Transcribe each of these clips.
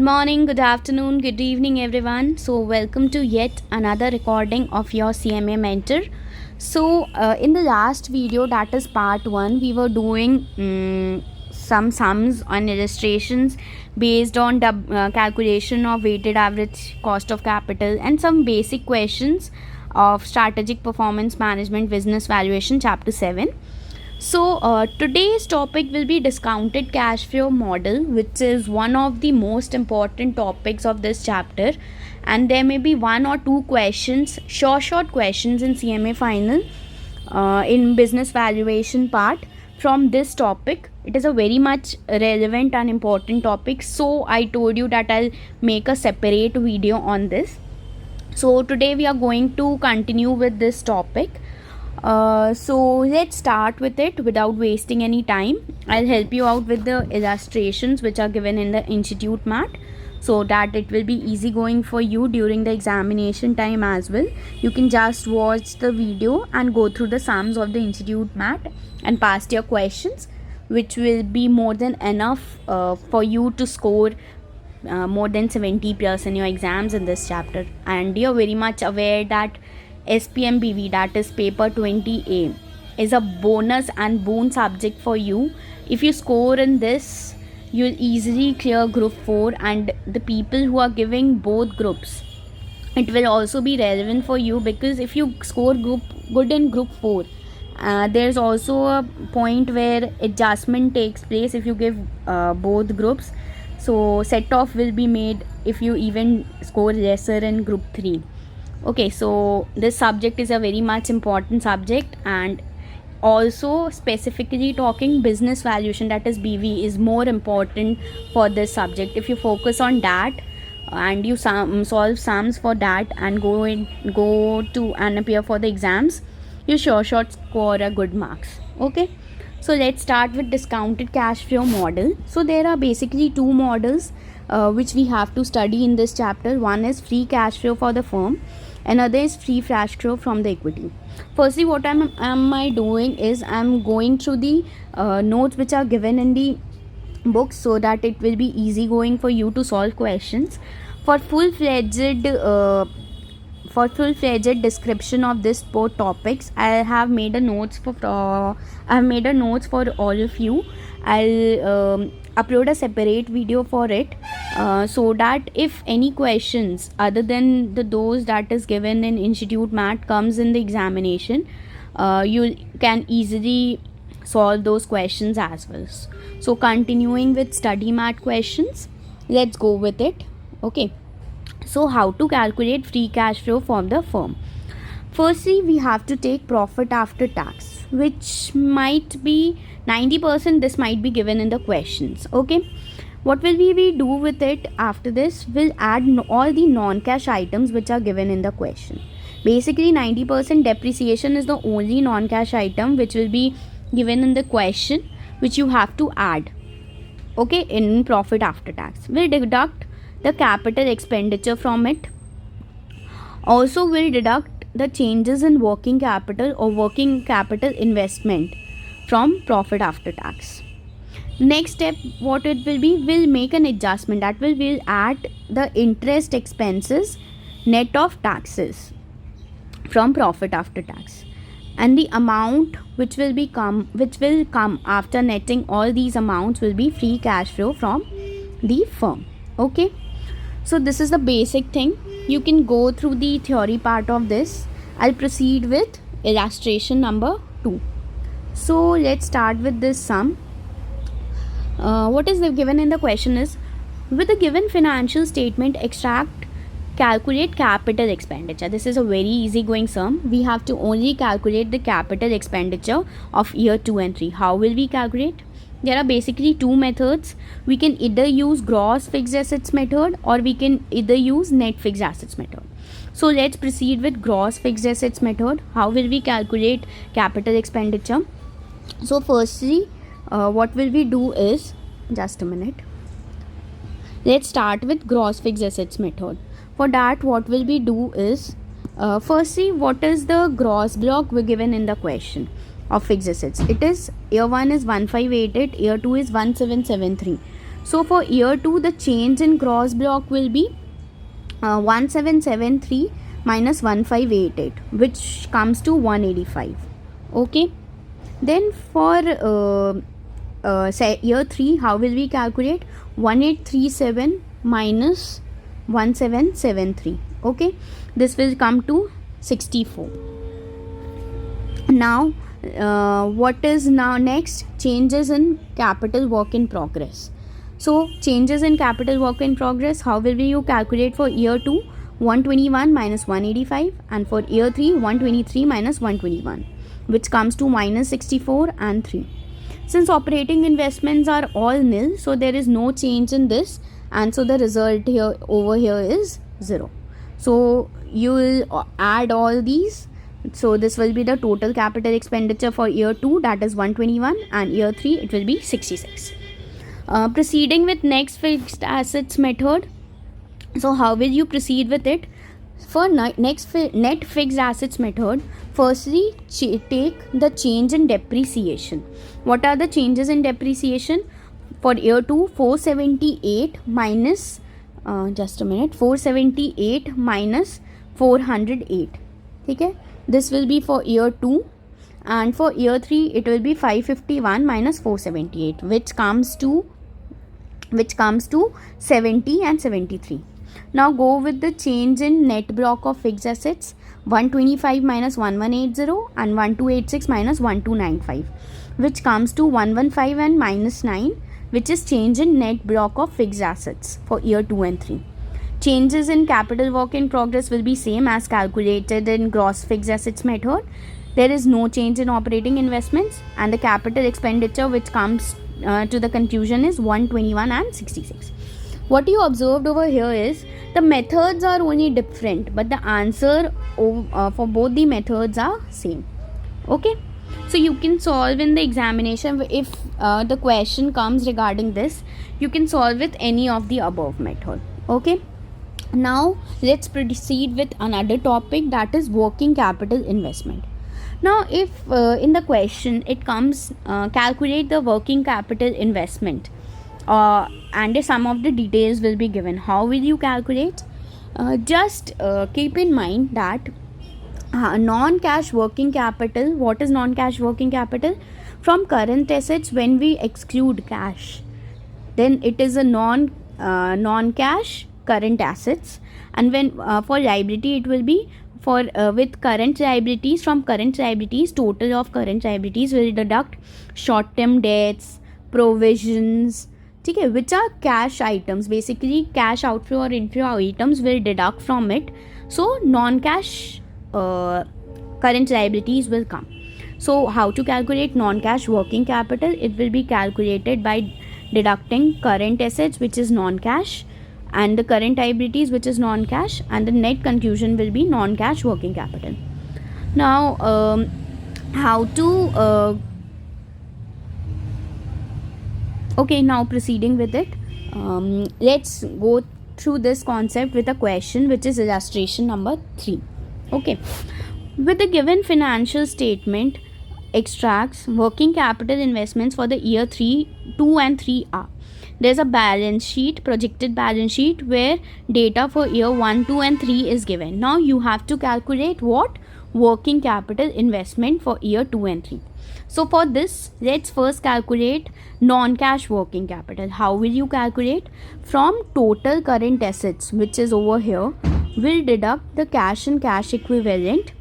Morning, good afternoon, good evening, everyone. So, welcome to yet another recording of your CMA mentor. In the last video, that is part one, we were doing some sums and illustrations based on the calculation of weighted average cost of capital and some basic questions of strategic performance management business valuation, chapter 7. Today's topic will be discounted cash flow model, which is one of the most important topics of this chapter. And there may be one or two questions, short questions in CMA final in business valuation part from this topic. It is a very much relevant and important topic. So, I told you that I'll make a separate video on this. So, today we are going to continue with this topic. So let's start with it without wasting any time. I'll help you out with the illustrations which are given in the institute mat so that it will be easy going for you during the examination time as well. You can just watch the video and go through the sums of the institute mat and pass your questions, which will be more than enough for you to score more than 70 plus in your exams in this chapter. And you're very much aware that SPMBV, that is paper 20A, is a bonus and boon subject for you. If you score in this, you'll easily clear group 4, and the people who are giving both groups, it will also be relevant for you, because if you score good in group 4, there's also a point where adjustment takes place if you give both groups. So set off will be made if you even score lesser in group 3. Okay, so this subject is a very much important subject, and also specifically talking business valuation, that is BV, is more important for this subject. If you focus on that and you solve sums for that and go to and appear for the exams, you sure score a good marks. Okay, so let's start with discounted cash flow model. So there are basically two models which we have to study in this chapter. One is free cash flow for the firm, another is free cash flow from the equity. Firstly, what am I doing is I'm going through the notes which are given in the book so that it will be easy going for you to solve questions. For full-fledged description of this both topics, I have made a notes for all of you. I'll upload a separate video for it so that if any questions other than those that is given in institute mat comes in the examination, you can easily solve those questions as well. So continuing with study mat questions, let's go with it. Okay, so how to calculate free cash flow from the firm? Firstly, we have to take profit after tax, which might be 90%. This might be given in the questions. Okay, what will we do with it after this? We'll add all the non-cash items which are given in the question. Basically 90% depreciation is the only non-cash item which will be given in the question, which you have to add. Okay, in profit after tax, we'll deduct the capital expenditure from it. Also, we'll deduct the changes in working capital or working capital investment from profit after tax. Next step, what it will be, we'll make an adjustment, that we'll add the interest expenses net of taxes from profit after tax, and the amount which will come after netting all these amounts will be free cash flow from the firm. Okay, so this is the basic thing. You can go through the theory part of this. I'll proceed with illustration number 2. So let's start with this sum. What is given in the question is, with the given financial statement, calculate capital expenditure. This is a very easy going sum. We have to only calculate the capital expenditure of year 2 and 3. How will we calculate? There are basically two methods. We can either use gross fixed assets method, or we can either use net fixed assets method. So let's proceed with gross fixed assets method. How will we calculate capital expenditure? So firstly, what will we do is, just a minute, let's start with gross fixed assets method. For that, what will we do is, firstly, what is the gross block we given in the question of fixed assets? It is year 1 is 1588, year 2 is 1773. So for year 2, the change in gross block will be 1773 minus 1588, which comes to 185. Okay. Then for say year 3, how will we calculate? 1837 minus 1773. Okay, this will come to 64. Now what is now next? Changes in capital work in progress. So changes in capital work in progress, how will you calculate? For year 2, 121 minus 185, and for year 3, 123 minus 121, which comes to minus 64 and 3. Since operating investments are all nil, so there is no change in this, and so the result here over here is 0. So you will add all these. So this will be the total capital expenditure for year 2, that is 121, and year 3 it will be 66. Proceeding with next fixed assets method. So how will you proceed with it? For next net fixed assets method, firstly take the change in depreciation. What are the changes in depreciation? For year 2, 478 minus 478 minus 408. Okay, this will be for year 2, and for year 3 it will be 551 minus 478, which comes to 70 and 73. Now go with the change in net block of fixed assets, 125 minus 1180 and 1286 minus 1295, which comes to 115 and minus 9, which is change in net block of fixed assets for year 2 and 3. Changes in capital work in progress will be same as calculated in gross fixed assets method. There is no change in operating investments, and the capital expenditure which comes to the conclusion is 121 and 66. What you observed over here is the methods are only different, but the answer for both the methods are same. Okay, so you can solve in the examination. If the question comes regarding this, you can solve with any of the above method. Okay, now let's proceed with another topic, that is working capital investment. Now if in the question it comes calculate the working capital investment, and some of the details will be given, how will you calculate? Just keep in mind that non-cash working capital, what is non-cash working capital? From current assets, when we exclude cash, then it is a non-cash current assets, and when for liability it will be for with current liabilities. From current liabilities, total of current liabilities will deduct short-term debts, provisions, okay, which are cash items. Basically cash outflow or inflow items will deduct from it, so non-cash current liabilities will come. So how to calculate non-cash working capital? It will be calculated by deducting current assets, which is non-cash, and the current liabilities, which is non-cash, and the net conclusion will be non-cash working capital. Now how to okay, now proceeding with it, let's go through this concept with a question, which is illustration number 3. Okay, with the given financial statement extracts working capital investments for the year 3, 2 and 3 are. There's a balance sheet, projected balance sheet, where data for year 1, 2 and 3 is given. Now you have to calculate what? Working capital investment for year 2 and 3. So for this, let's first calculate non-cash working capital. How will you calculate? From total current assets, which is over here, we'll deduct the cash and cash equivalent.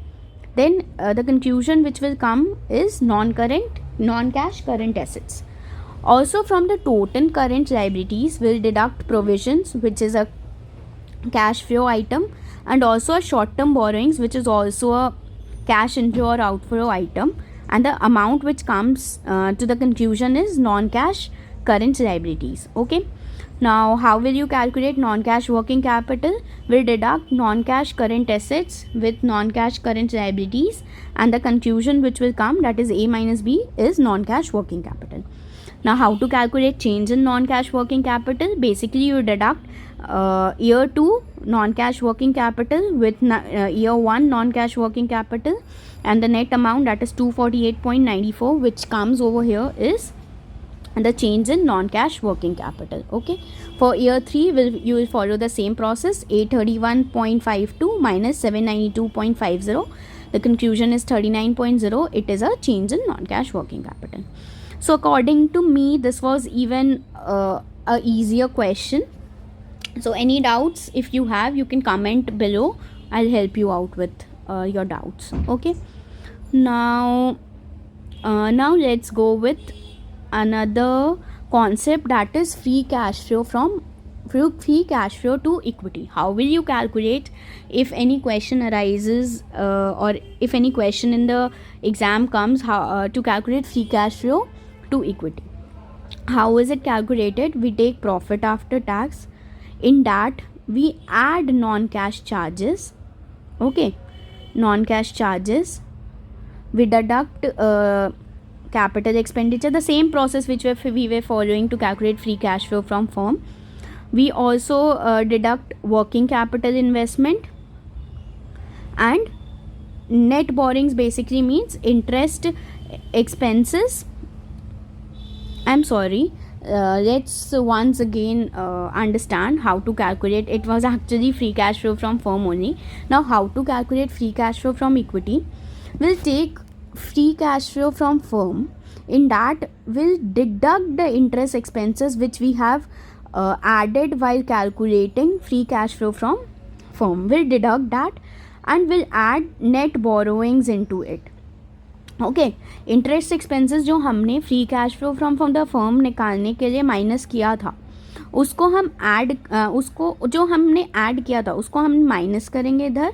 Then the conclusion which will come is non-cash current assets. Also from the total current liabilities, we'll deduct provisions, which is a cash flow item, and also a short-term borrowings, which is also a cash inflow or outflow item, and the amount which comes to the conclusion is non-cash current liabilities. Okay, now how will you calculate non-cash working capital? We'll deduct non-cash current assets with non-cash current liabilities, and the conclusion which will come, that is A minus B, is non-cash working capital. Now how to calculate change in non-cash working capital? Basically you deduct year 2 non-cash working capital with year 1 non-cash working capital, and the net amount, that is 248.94, which comes over here is and the change in non-cash working capital. Okay, for year 3 you will follow the same process. 831.52 minus 792.50, the conclusion is 39.0. It is a change in non-cash working capital. So according to me, this was even a easier question. So any doubts, if you have, you can comment below. I'll help you out with your doubts. Okay, now let's go with another concept, that is free cash flow to equity. How will you calculate if any question arises or if any question in the exam comes, how to calculate free cash flow to equity? How is it calculated? We take profit after tax. In that we add non-cash charges. Okay, non-cash charges. We deduct capital expenditure, the same process which we were following to calculate free cash flow from firm. We also deduct working capital investment, and net borrowings basically means interest expenses. Let's once again understand how to calculate. It was actually free cash flow from firm only. Now how to calculate free cash flow from equity? We'll take free cash flow from firm. In that we'll deduct the interest expenses which we have added while calculating free cash flow from firm. We'll deduct that and we'll add net borrowings into it. Okay, interest expenses जो हमने free cash flow from the firm निकालने के लिए minus किया था, उसको हम उसको जो हमने ऐड किया था उसको हम माइनस करेंगे इधर,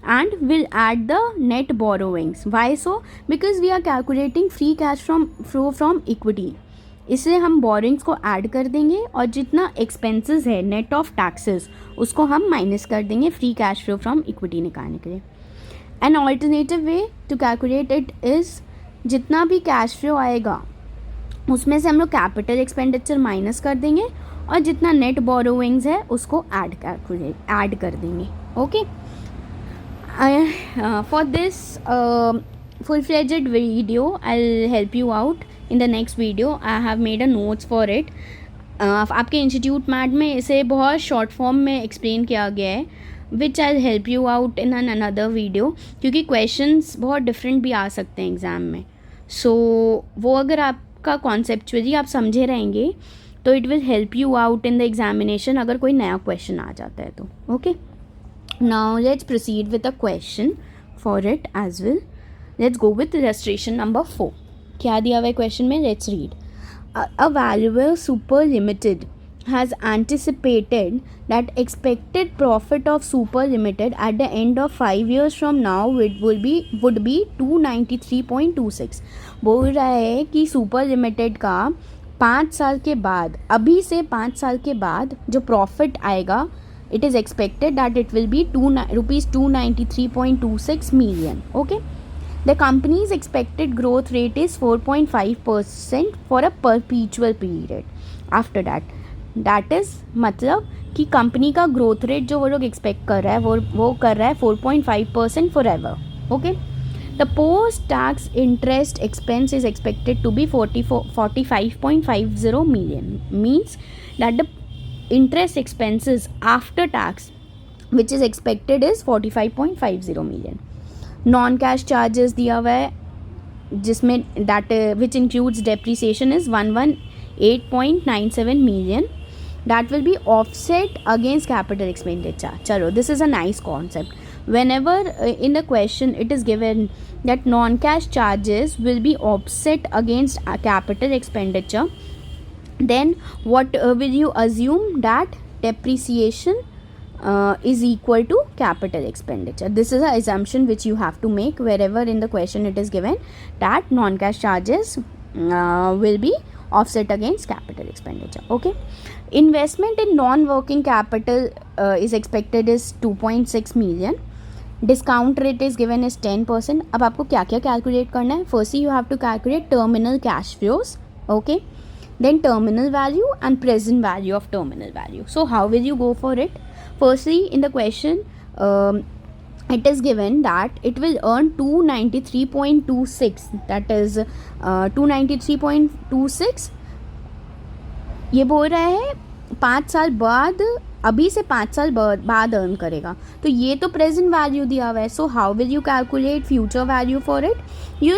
and will add the net borrowings. Why so? Because we are calculating free cash flow from equity. इसलिए हम बोरिंग्स को ऐड कर देंगे और जितना एक्सपेंसेस है नेट ऑफ टैक्सेस उसको हम माइनस कर देंगे free cash flow from equity निकालने के लिए. An alternative way to calculate it is, जितना भी कैश फ्लो आएगा उसमें से हम लोग कैपिटल एक्सपेंडिचर माइनस कर देंगे और जितना नेट बोरोइंग्स है उसको ऐड कर देंगे. Okay, for this full-fledged video I'll help you out in the next video. I have made a notes for it. आपके इंस्टीट्यूट मैट में इसे बहुत शॉर्ट फॉर्म में एक्सप्लेन किया गया है, which I help you out in an another video, क्योंकि questions बहुत डिफरेंट भी आ सकते हैं एग्ज़ाम में. सो वो अगर आपका कॉन्सेप्चुअली आप समझे रहेंगे तो it will help you out in the examination अगर कोई नया क्वेश्चन आ जाता है तो. Okay, now let's proceed with a question for it as well. Let's go with illustration number 4. क्या दिया हुआ है क्वेश्चन में? Let's read. A valuable super limited has anticipated that expected profit of Super Limited at the end of 5 years from now would be 293.26. बोल रहा है कि super limited का 5 साल के बाद, अभी से 5 साल के बाद जो प्रॉफिट आएगा, it is expected that it will be ₹293.26 million. Okay, the company's expected growth rate is 4.5% for a perpetual period. After that, that is मतलब कि कंपनी का ग्रोथ रेट जो वो लोग एक्सपेक्ट कर रहा है वो कर रहा है 4.5% forever. Okay, the post tax interest expense is expected to be 45.50 million. Means that the interest expenses after tax which is expected is 45.50 million. Non cash charges दिया हुआ है जिसमें that which includes depreciation is 118.97 million. That will be offset against capital expenditure. Chalo, this is a nice concept. Whenever in the question it is given that non-cash charges will be offset against capital expenditure, then what will you assume? That depreciation is equal to capital expenditure. This is an assumption which you have to make wherever in the question it is given that non-cash charges will be offset against capital expenditure. Okay, investment in non-working capital is expected is 2.6 million. Discount rate is given is 10%. अब आपको क्या क्या calculate करना है? Firstly you have to calculate terminal cash flows. Okay, then terminal value and present value of terminal value. So how will you go for it? Firstly, in the question it is given that it will earn 293.26, that is 293.26 ये बोल रहा है 5 साल बाद, अभी से 5 साल बाद अर्न करेगा, तो ये तो प्रेजेंट वैल्यू दिया हुआ है. सो how will you calculate future value for it? You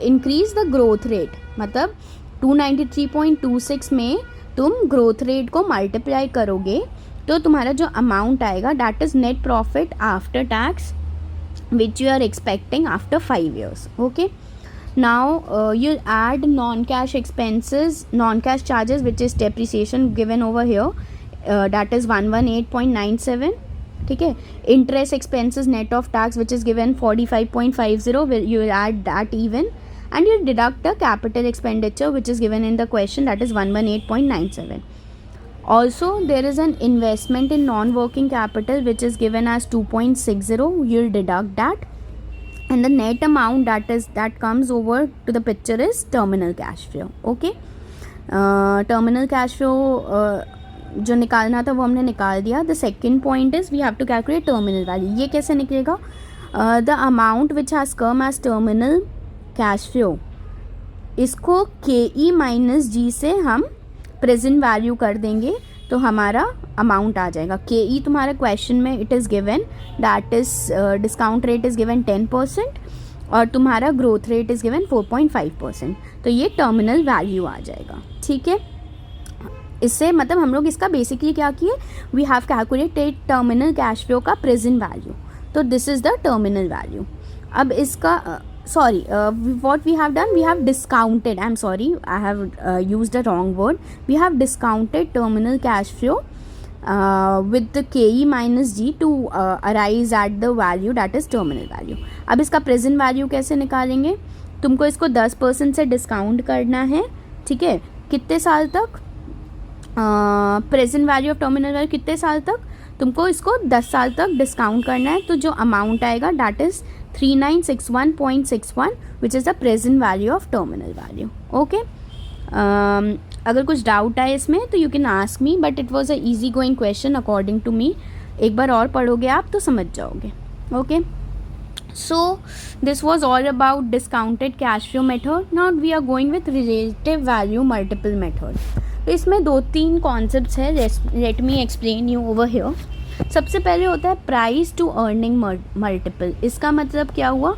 increase the growth rate, मतलब 293.26 में तुम ग्रोथ रेट को मल्टीप्लाई करोगे तो तुम्हारा जो अमाउंट आएगा that is net profit after tax which you are expecting after 5 years. Okay, now you'll add non-cash expenses, non-cash charges, which is depreciation given over here, that is 118.97. ठीक है, interest expenses net of tax which is given 45.50, you will add that even, and you deduct the capital expenditure which is given in the question, that is 118.97. Also there is an investment in non-working capital which is given as 2.60, you'll deduct that, and the net amount that comes over to the picture is terminal cash flow. Okay, terminal cash flow जो निकालना था वो हमने निकाल दिया. The second point is we have to calculate terminal value. ये कैसे निकलेगा? The amount which has come as terminal cash flow, इसको KE माइनस G से हम प्रेजेंट वैल्यू कर देंगे तो हमारा अमाउंट आ जाएगा. KE तुम्हारे क्वेश्चन में it is given, that is discount rate is given 10% और तुम्हारा ग्रोथ रेट इज़ गिवन 4.5%, तो ये टर्मिनल वैल्यू आ जाएगा. ठीक है, इससे मतलब हम लोग इसका बेसिकली क्या किए, we have calculated terminal cash flow का प्रेजेंट वैल्यू, तो this is the terminal value. अब इसका sorry, what we have done, we have discounted, I'm sorry, I have used the wrong word, we have discounted terminal cash flow with the KE minus G to arise at the value that is terminal value. अब इसका present value कैसे निकालेंगे? तुमको इसको 10% से discount करना है. ठीक है, कितने साल तक? Present value of terminal value कितने साल तक? तुमको इसको 10 साल तक डिस्काउंट करना है, तो जो अमाउंट आएगा that is 3961.61 which is the present value of terminal value. Okay, अगर कुछ डाउट आए इसमें तो you can ask me, but it was a easy going question according to me. एक बार और पढ़ोगे आप तो समझ जाओगे. Okay, so this was all about discounted cash flow method. Now we are going with relative value multiple method. तो इसमें 2-3 कॉन्सेप्ट्स है, let me explain you over here. सबसे पहले होता है प्राइस टू अर्निंग मल्टीपल. इसका मतलब क्या हुआ?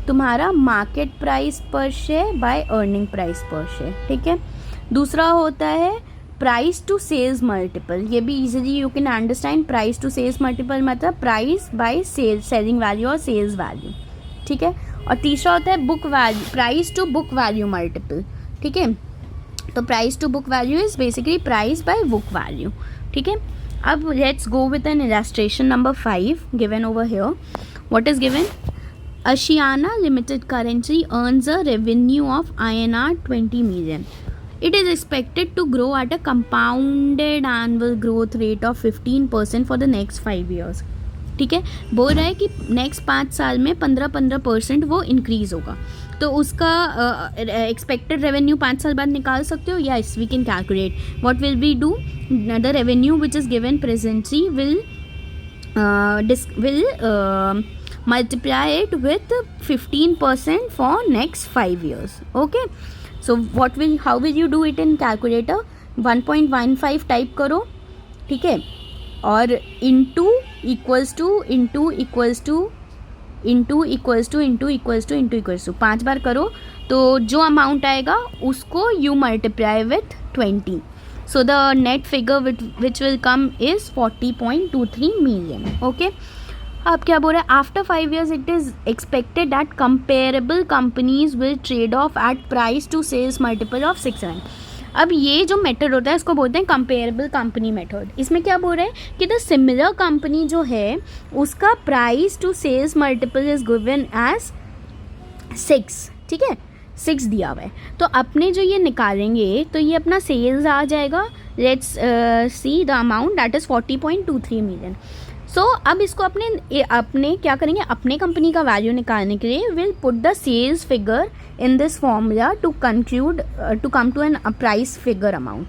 तुम्हारा मार्केट प्राइस पर शेयर बाय अर्निंग प्राइस पर शेयर. ठीक है, दूसरा होता है प्राइस टू सेल्स मल्टीपल. ये भी easily you can understand. Price to sales multiple मतलब प्राइस बाय सेलिंग वैल्यू और सेल्स वैल्यू. ठीक है, और तीसरा होता है book value, price to book value multiple. ठीक है, तो price to book value is basically price by book value. ठीक है, अब let's go with an illustration number 5 given over here. What is given? Ashiana Limited currently earns a revenue of INR 20 million. It is expected to grow at a compounded annual growth rate of 15% for the next 5 years. ठीक है, बोल रहा है कि next 5 साल में 15% वो increase होगा. तो उसका एक्सपेक्टेड रेवेन्यू 5 साल बाद निकाल सकते हो. Yes, we can calculate. What will we do? The revenue which is given presently will multiply it with 15% for next 5 years. Okay, so how will you do it in calculator? 1.15 type करो. ठीक है, और into equals to 5 बार करो तो जो amount आएगा उसको you multiply with 20. So the net figure which will come is 40.23 million. Okay, अब क्या बोल रहा है? After 5 years it is expected that comparable companies will trade off at price to sales multiple of 6. अब ये जो मेथड होता है इसको बोलते हैं कंपेरेबल कंपनी मेथड. इसमें क्या बोल रहे हैं कि द सिमिलर कंपनी जो है उसका price to sales multiple is given as 6. ठीक है, 6 दिया हुआ है. तो अपने जो ये निकालेंगे तो ये अपना सेल्स आ जाएगा. Let's see the amount that is 40.23 million. So अब इसको अपने क्या करेंगे? अपने कंपनी का वैल्यू निकालने के लिए will put the sales figure in this formula to come to an price figure amount.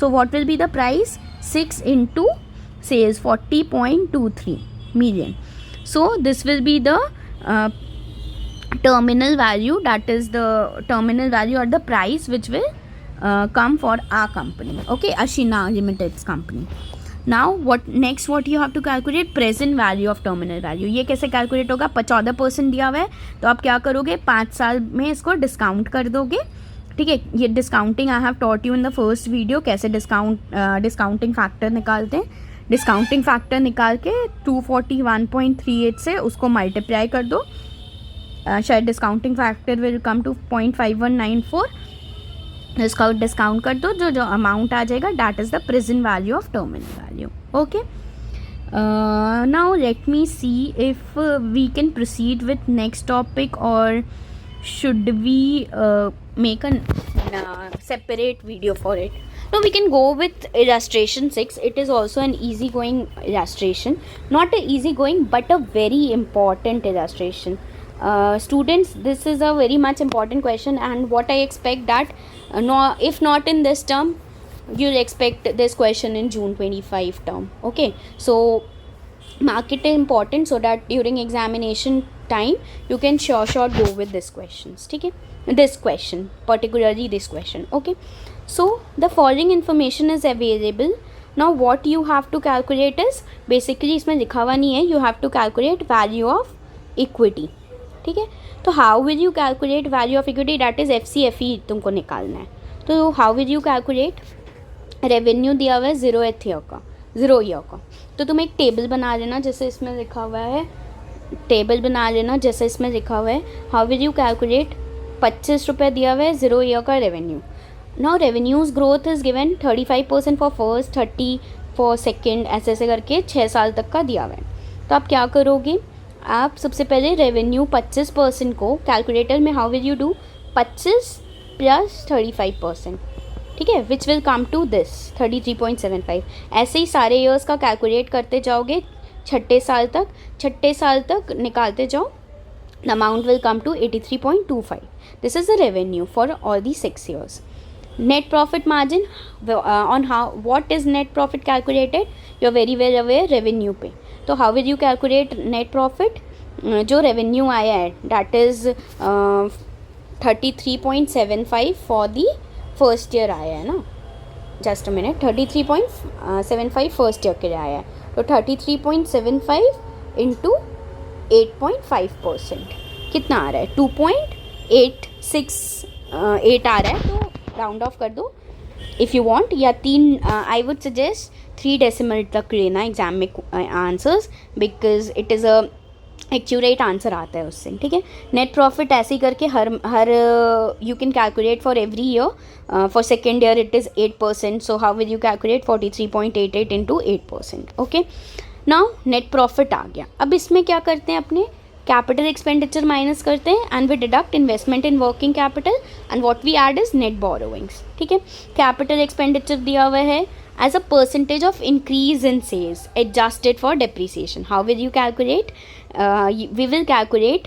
So what will be the price? 6 into sales 40.23 million. So this will be the terminal value, that is the terminal value or the price which will come for our company, okay, Ashina Limited's company. Now what you have to calculate, present value of terminal value. ये कैसे calculate होगा? 14% दिया हुआ है, तो आप क्या करोगे, 5 साल में इसको डिस्काउंट कर दोगे, ठीक है. ये discounting I have taught you in the first video, कैसे डिस्काउंटिंग फैक्टर निकालते हैं. डिस्काउंटिंग फैक्टर निकाल के 241.38 से उसको मल्टीप्लाई कर दो, शायद discounting factor will come to 0.5194. इसका डिस्काउंट कर दो, जो अमाउंट आ जाएगा that is the present value of terminal value. Okay, now let me see if we can proceed with next topic और should we make a separate video for it. No, we can go with illustration 6. It is also an easy going illustration, not a easy going but a very important illustration. Students, this is a very much important question, and what I expect that if not in this term, you'll expect this question in June 25 term. Okay, so mark it important so that during examination time you can sure go with this questions. ठीक है, this question, particularly this question. Okay, so the following information is available. Now what you have to calculate is basically, इसमें लिखा हुआ नहीं है, you have to calculate value of equity. ठीक है, तो how will you calculate value of equity? that is FCFE तुमको निकालना है. तो how will you calculate? Revenue दिया हुआ है 0 ईयर का, तो तुम एक टेबल बना लेना जैसे इसमें लिखा हुआ है, हाउ विल यू कैलकुलेट. 25 रुपये दिया हुआ है 0 ईयर का revenue. Now revenues growth is given 35% for first, 30 for second, ऐसे करके 6 साल तक का दिया हुआ है. तो आप क्या करोगे, आप सबसे पहले रेवेन्यू 25% को कैलकुलेटर में how will you do, 25 plus 35%, ठीक है, which will come to this 33.75. ऐसे ही सारे ईयर्स का कैलकुलेट करते जाओगे छठे साल तक निकालते जाओ, the amount will come to 83.25. This is the revenue for all the 6 years. Net profit margin, on how what is net profit calculated, you are very well aware revenue पे. तो how will you calculate net profit, जो revenue आया है that is 33.75 for the first year आया है ना, just a minute, 33.75 first year के लिए आया है, तो 33.75 इंटू 8.5% कितना आ रहा है, 2.868 आ रहा है. तो राउंड ऑफ कर दो इफ़ यू वांट, या 3 आई वुड सजेस्ट 3 डेसिमल तक लेना एग्जाम में answers, because it is a accurate answer आता है उससे. ठीक है, नेट प्रॉफिट ऐसे ही करके हर you can calculate for every year. For second year it is 8%, so how will you calculate 43.88 into 8%. Okay, now net profit आ गया. अब इसमें क्या करते हैं, अपने कैपिटल एक्सपेंडिचर माइनस करते हैं and we deduct investment in working capital and what we add is net borrowings. ठीक है, कैपिटल एक्सपेंडिचर दिया हुआ है as a percentage of increase in sales adjusted for depreciation. How will you calculate? We will calculate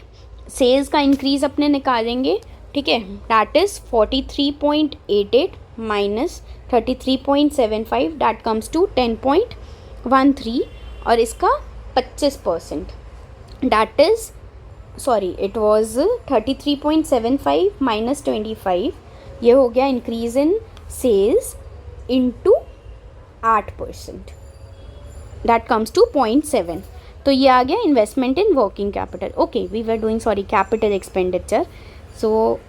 sales का increase अपने निकालेंगे. ठीक है, that is 43.88 minus 33.75, that comes to 10.13, और इसका 25%, that is sorry it was 33.75 minus 25, ये हो गया increase in sales into 8%, that comes to 0.7. तो ये आ गया investment in working capital. Okay, we were doing sorry capital expenditure, so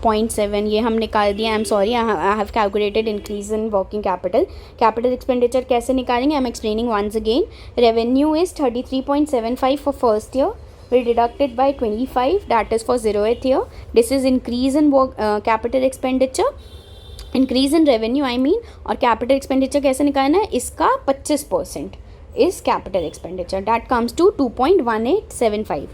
0.7 ये हम निकाल दिया. I am sorry, I have calculated increase in working capital. Capital expenditure कैसे निकालेंगे, I am explaining once again. Revenue is 33.75 for first year, will deduct it by 25, that is for 0th year. This is increase in capital expenditure, increase in revenue I mean. और capital expenditure कैसे निकालना है, इसका 25% is capital expenditure, that comes to 2.1875.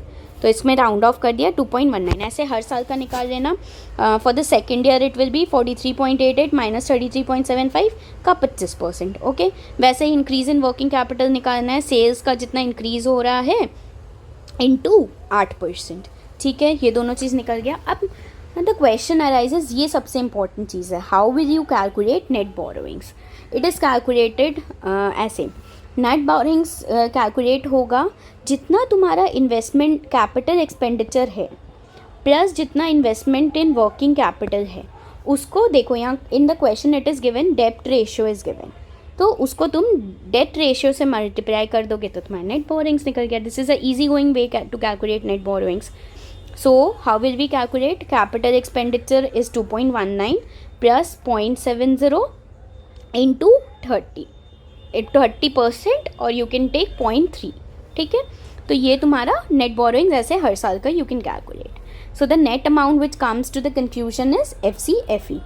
तो इसमें round of कर दिया 2.19. ऐसे हर साल का निकाल लेना. For the second year it will be 43.88 minus 33.75 का 25%. ओके, वैसे ही इंक्रीज इन वर्किंग कैपिटल निकालना है, सेल्स का जितना इंक्रीज़ हो रहा है इंटू 8%. ठीक है, ये दोनों चीज़ निकल गया. अब द क्वेश्चन अराइजेज, ये सबसे इंपॉर्टेंट चीज़ है, how will you calculate net borrowings. It is calculated ऐसे, नेट बोरोइंग्स कैलकुलेट होगा जितना तुम्हारा इन्वेस्टमेंट कैपिटल एक्सपेंडिचर है प्लस जितना इन्वेस्टमेंट इन वर्किंग कैपिटल है उसको देखो, यहाँ in the question it is given डेप्ट रेशियो इज़ गिवन, तो उसको तुम डेट रेशियो से मल्टीप्लाई कर दोगे तो तुम्हारा नेट बोरोइंग्स निकल गया. This is a easy going way to calculate net borrowings. So how will we calculate? Capital expenditure is 2.19 plus 0.70 into 30. 30% और you can take 0.3. ठीक है, तो ये तुम्हारा नेट बोरोइंग्स ऐसे हर साल का you can calculate. So the net amount which comes to the confusion is FCFE.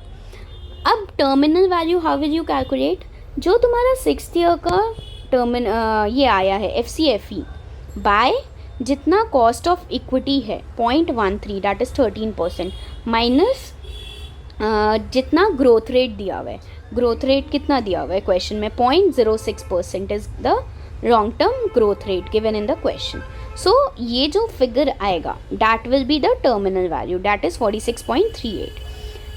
अब terminal value how will you calculate? जो तुम्हारा 6th ईयर का ये आया है FCFE बाय जितना कॉस्ट ऑफ इक्विटी है 0.13 दैट इज़ 13% माइनस जितना ग्रोथ रेट दिया हुआ है. ग्रोथ रेट कितना दिया हुआ है क्वेश्चन में? 0.06% is the long term growth rate given in the question. So ये जो फिगर आएगा that will be the terminal value that is 46.38.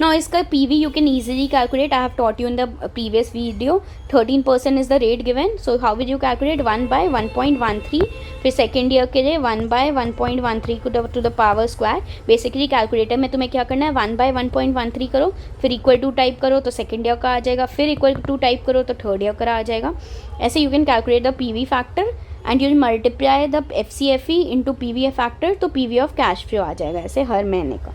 Now इसका PV you can easily calculate. I have taught you in the previous video. 13% is the rate given. So how will you calculate? 1 by 1.13. फिर second year के लिए 1 by 1.13 to the power square. Basically calculator में तुम्हें क्या करना है? 1 by 1.13 करो, फिर इक्वल टू टाइप करो तो सेकेंड ईयर का आ जाएगा, फिर इक्वल टू टाइप करो तो थर्ड ईयर का आ जाएगा. ऐसे you can calculate the PV factor and you multiply the FCFE into PV factor, तो PV ऑफ कैश फ्लो आ जाएगा ऐसे हर महीने का.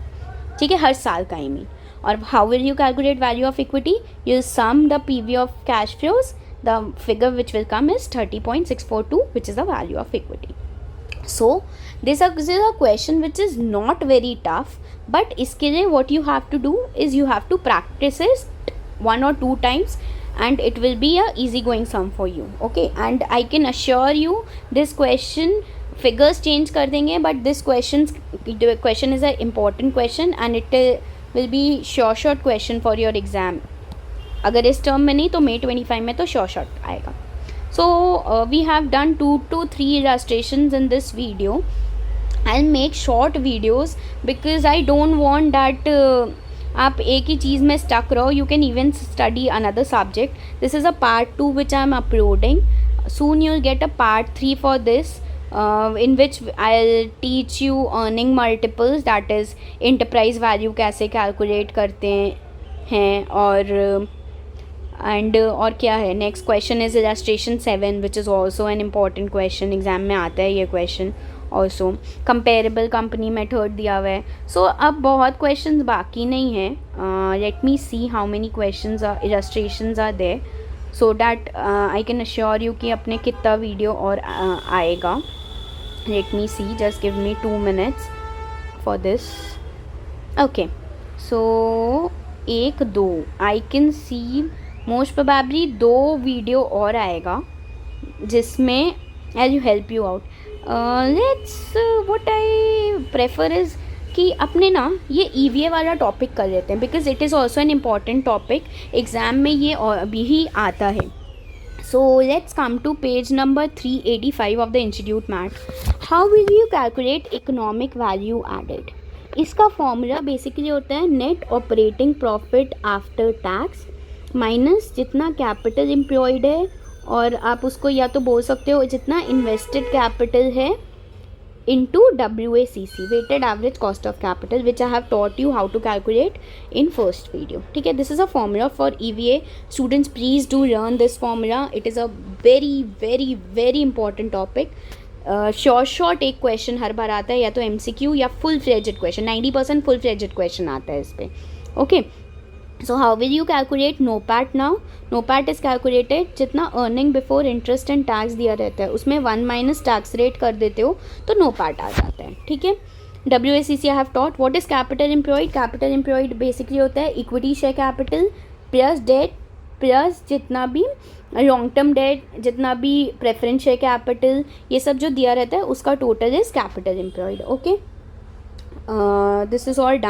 ठीक है, हर साल का आई मीन. और how will you calculate value of equity? You'll sum the PV of cash flows. The figure which will come is 30.642, which is the value of equity. So this is a question which is not very tough, but इसके लिए what you have to do is you have to practice it 1 or 2 times and it will be a easy going sum for you. Okay, and I can assure you this question figures change कर देंगे, but this question is an important question and it will be short question for your exam. अगर इस term में नहीं तो May 25 में तो short आएगा. So we have done 2 to 3 illustrations in this video. I'll make short videos because I don't want that आप एक ही चीज़ में stuck रहो. You can even study another subject. This is a part 2 which I am uploading. Soon you'll get a part 3 for this. In which I'll teach you earning multiples, that is enterprise value कैसे calculate करते हैं और क्या है. Next question is illustration 7 which is also an important question. Exam में आता है ये question. Also comparable company method दिया हुआ है. सो अब बहुत क्वेश्चंस बाकी नहीं हैं. Let me see how many questions illustrations are there so that I can assure you कि अपने कितना वीडियो और आएगा. Let me see, just give me 2 minutes for this. Okay, so 1 2 I can see most probably 2 video और आएगा जिसमें I'll help you out. Let's what I prefer is कि अपने ना ये EVA वाला टॉपिक कर लेते हैं because it is also an important topic. Exam में ये अभी ही आता है. So let's come to page number 385 of the Institute Math. How will you calculate economic value added? इसका फॉर्मूला बेसिकली होता है net operating profit after tax minus जितना capital employed है, और आप उसको या तो बोल सकते हो जितना इन्वेस्टेड कैपिटल है into WACC, weighted average cost of capital, which I have taught you how to calculate in first video. ठीक है, this is a formula for EVA. Students, please do learn this formula. It is a very very very important topic. Short एक question हर बार आता है, या तो MCQ या full fledged question. 90% full fledged question आता है इस पर. Okay, so how will you calculate NOPAT now? NOPAT is calculated जितना earning before interest and tax दिया रहता है उसमें 1 माइनस टैक्स रेट कर देते हो तो NOPAT आ जाता है. ठीक है, WACC I have taught. What is capital employed? Capital employed basically होता है equity share capital plus debt plus जितना भी लॉन्ग टर्म डेट, जितना भी प्रेफरेंस शेयर कैपिटल, ये सब जो दिया रहता है उसका total is capital employed. Okay, this is all done.